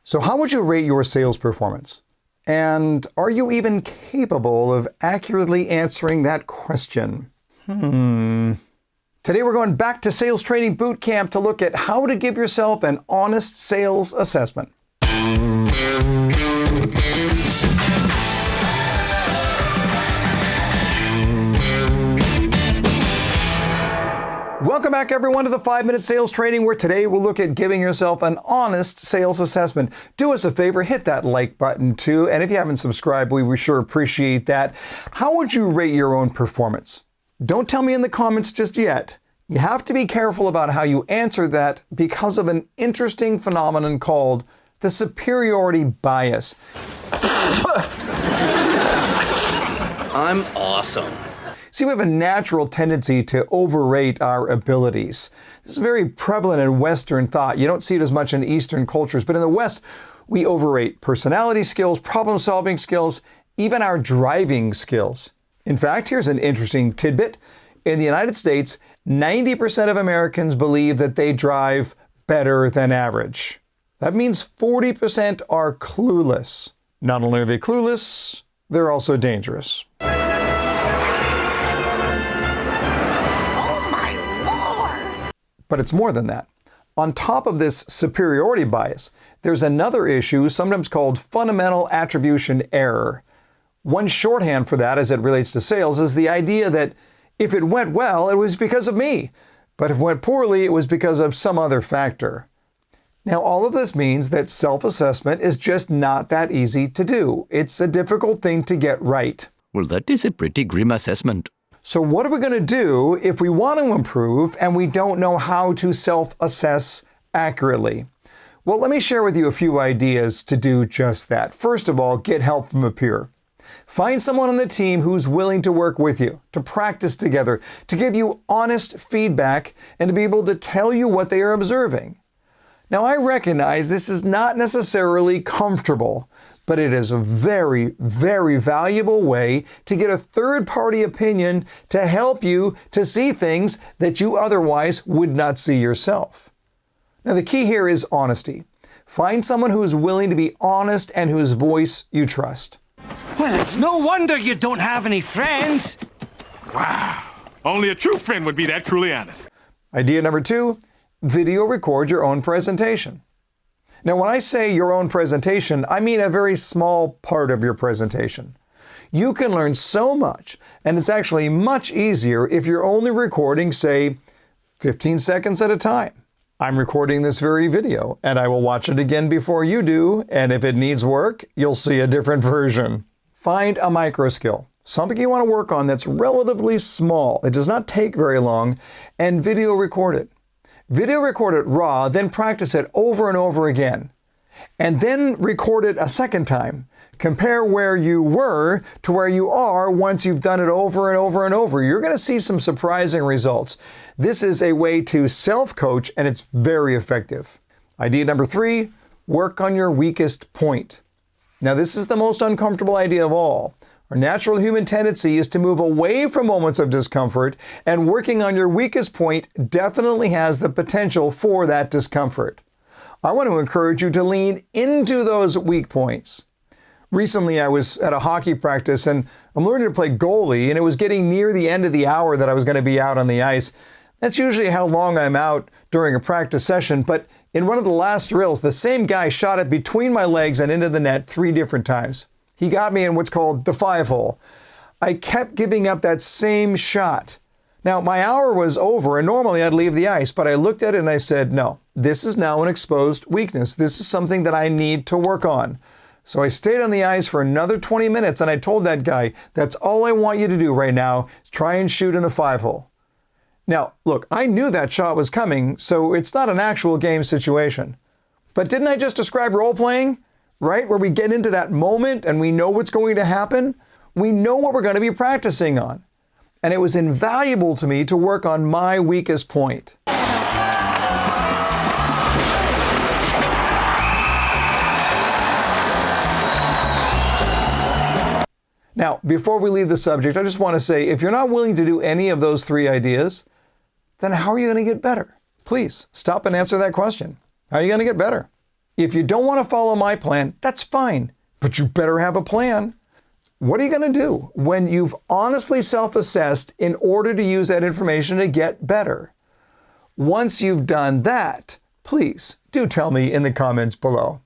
So how would you rate your sales performance? And are you even capable of accurately answering that question? Today we're going back to Sales Training Bootcamp to look at how to give yourself an honest sales assessment. Welcome back, everyone, to the 5-Minute Sales Training, where today we'll look at giving yourself an honest sales assessment. Do us a favor, hit that like button too, and if you haven't subscribed, we sure appreciate that. How would you rate your own performance? Don't tell me in the comments just yet. You have to be careful about how you answer that because of an interesting phenomenon called the superiority bias. I'm awesome. See, we have a natural tendency to overrate our abilities. This is very prevalent in Western thought. You don't see it as much in Eastern cultures, but in the West, we overrate personality skills, problem-solving skills, even our driving skills. In fact, here's an interesting tidbit. In the United States, 90% of Americans believe that they drive better than average. That means 40% are clueless. Not only are they clueless, they're also dangerous. But it's more than that. On top of this superiority bias, there's another issue, sometimes called fundamental attribution error. One shorthand for that as it relates to sales is the idea that if it went well, it was because of me. But if it went poorly, it was because of some other factor. Now, all of this means that self-assessment is just not that easy to do. It's a difficult thing to get right. Well, that is a pretty grim assessment. So what are we going to do if we want to improve and we don't know how to self-assess accurately? Well, let me share with you a few ideas to do just that. First of all, get help from a peer. Find someone on the team who's willing to work with you, to practice together, to give you honest feedback, and to be able to tell you what they are observing. Now, I recognize this is not necessarily comfortable, but it is a very, very valuable way to get a third-party opinion to help you to see things that you otherwise would not see yourself. Now, the key here is honesty. Find someone who is willing to be honest and whose voice you trust. Well, it's no wonder you don't have any friends. Wow. Only a true friend would be that cruelly honest. Idea number 2, video record your own presentation. Now, when I say your own presentation, I mean a very small part of your presentation. You can learn so much, and it's actually much easier if you're only recording, say, 15 seconds at a time. I'm recording this very video, and I will watch it again before you do, and if it needs work, you'll see a different version. Find a micro skill, something you want to work on that's relatively small. It does not take very long, and video record it. Video record it raw, then practice it over and over again. And then record it a second time. Compare where you were to where you are once you've done it over and over and over. You're going to see some surprising results. This is a way to self-coach, and it's very effective. Idea number 3, work on your weakest point. Now, this is the most uncomfortable idea of all. Our natural human tendency is to move away from moments of discomfort, and working on your weakest point definitely has the potential for that discomfort. I want to encourage you to lean into those weak points. Recently, I was at a hockey practice, and I'm learning to play goalie, and it was getting near the end of the hour that I was going to be out on the ice. That's usually how long I'm out during a practice session, but in one of the last drills, the same guy shot it between my legs and into the net 3 different times. He got me in what's called the 5-hole. I kept giving up that same shot. Now, my hour was over, and normally I'd leave the ice, but I looked at it and I said, no, this is now an exposed weakness. This is something that I need to work on. So I stayed on the ice for another 20 minutes, and I told that guy, that's all I want you to do right now, is try and shoot in the 5-hole. Now, look, I knew that shot was coming, so it's not an actual game situation. But didn't I just describe role-playing? Right? Where we get into that moment and we know what's going to happen. We know what we're going to be practicing on. And it was invaluable to me to work on my weakest point. Now, before we leave the subject, I just want to say, if you're not willing to do any of those 3 ideas, then how are you going to get better? Please stop and answer that question. How are you going to get better? If you don't want to follow my plan, that's fine, but you better have a plan. What are you going to do when you've honestly self-assessed in order to use that information to get better? Once you've done that, please do tell me in the comments below.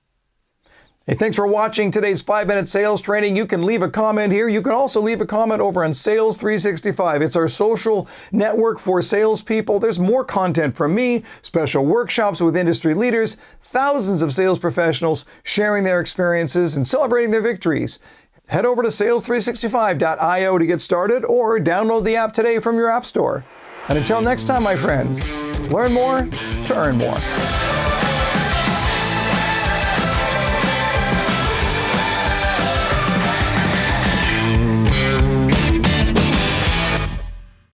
Hey, thanks for watching today's 5-minute sales training. You can leave a comment here. You can also leave a comment over on Sales 365. It's our social network for salespeople. There's more content from me, special workshops with industry leaders, thousands of sales professionals sharing their experiences and celebrating their victories. Head over to sales365.io to get started or download the app today from your app store. And until next time, my friends, learn more to earn more.